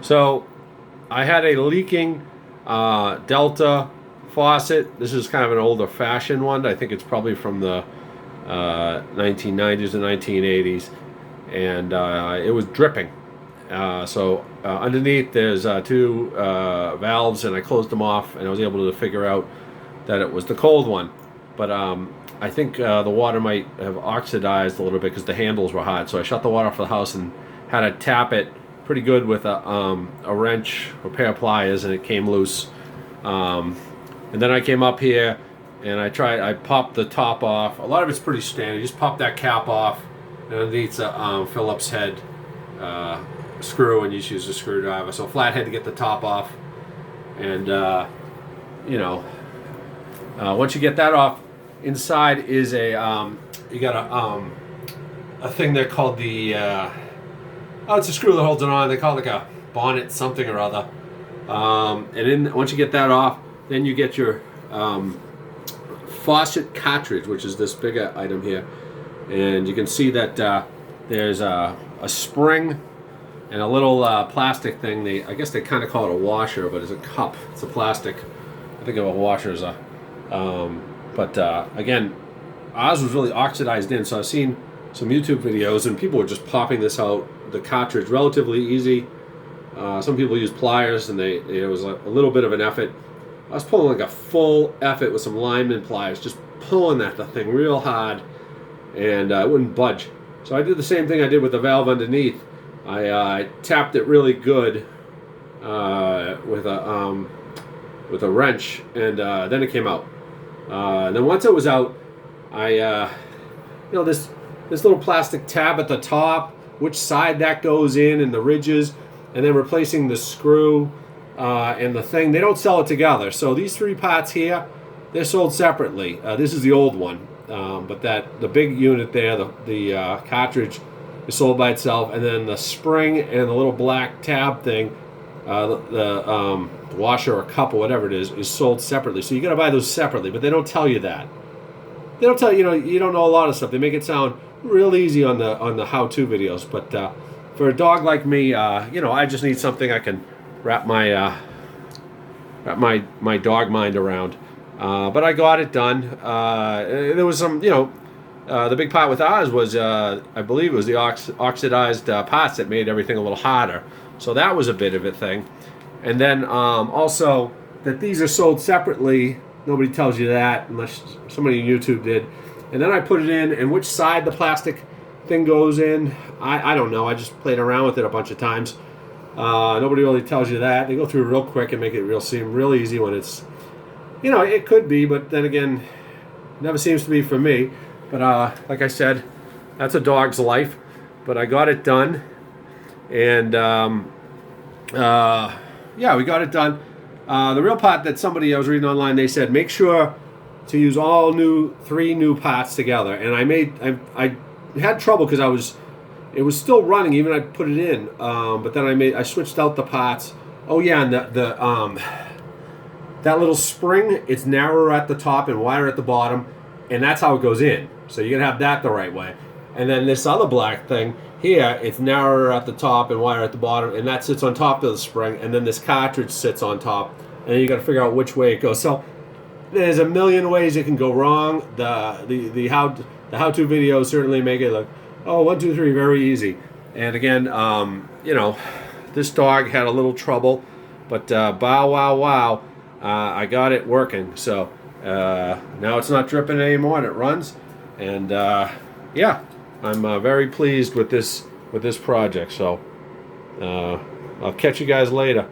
So I had a leaking Delta faucet. This is kind of an older fashioned one. I think it's probably from the 1990s and 1980s, and it was dripping. So underneath there's two valves, and I closed them off, and I was able to figure out that it was the cold one. But I think the water might have oxidized a little bit because the handles were hot. So I shut the water off the house and had to tap it pretty good with a wrench or pair of pliers, and it came loose. And then I came up here and I popped the top off. A lot of it's pretty standard. You just pop that cap off, and underneath's a Phillips head screw, and you just use a screwdriver. So flathead to get the top off. And, once you get that off, inside is a, you got a thing there called the, it's a screw that holds it on. They call it like a bonnet something or other. And once you get that off, then you get your faucet cartridge, which is this bigger item here. And you can see that there's a spring and a little plastic thing. I guess they kind of call it a washer, but it's a cup. It's a plastic. I think of a washer as a... again, ours was really oxidized in, so I've seen some YouTube videos, and people were just popping this out, the cartridge, relatively easy. Some people use pliers, and it was a little bit of an effort. I was pulling like a full effort with some lineman pliers, just pulling the thing real hard, and it wouldn't budge. So I did the same thing I did with the valve underneath. I tapped it really good with a wrench, and then it came out. And then once it was out, this little plastic tab at the top, which side that goes in, and the ridges, and then replacing the screw and the thing. They don't sell it together. So these three parts here, they're sold separately. This is the old one, but the big unit there, the cartridge, is sold by itself, and then the spring and the little black tab thing, the washer or cup or whatever it is sold separately. So you got to buy those separately, but they don't tell you that. They don't tell you, you don't know a lot of stuff. They make it sound real easy on the how-to videos, but for a dog like me, I just need something I can wrap my dog mind around. But I got it done. There was some, the big part with ours was, I believe it was the oxidized parts that made everything a little harder. So that was a bit of a thing. And then also that these are sold separately. Nobody tells you that unless somebody on YouTube did. And then I put it in, and which side the plastic thing goes in, I don't know. I just played around with it a bunch of times. Nobody really tells you that. They go through real quick and make it seem real easy when it's, it could be, but then again, never seems to be for me. But like I said, that's a dog's life. But I got it done, and we got it done. The real part that somebody I was reading online, they said make sure to use three new parts together. And I had trouble because it was still running even I put it in. But then I switched out the parts. Oh yeah, and that little spring, it's narrower at the top and wider at the bottom, and that's how it goes in. So you're gonna have that the right way. And then this other black thing here, it's narrower at the top and wider at the bottom, and that sits on top of the spring, and then this cartridge sits on top, and then you got to figure out which way it goes. So there's a million ways it can go wrong. The how-to videos certainly make it look, 1, 2, 3, very easy. And again, this dog had a little trouble, but wow, I got it working. So now it's not dripping anymore, and it runs, and I'm very pleased with this project. So I'll catch you guys later.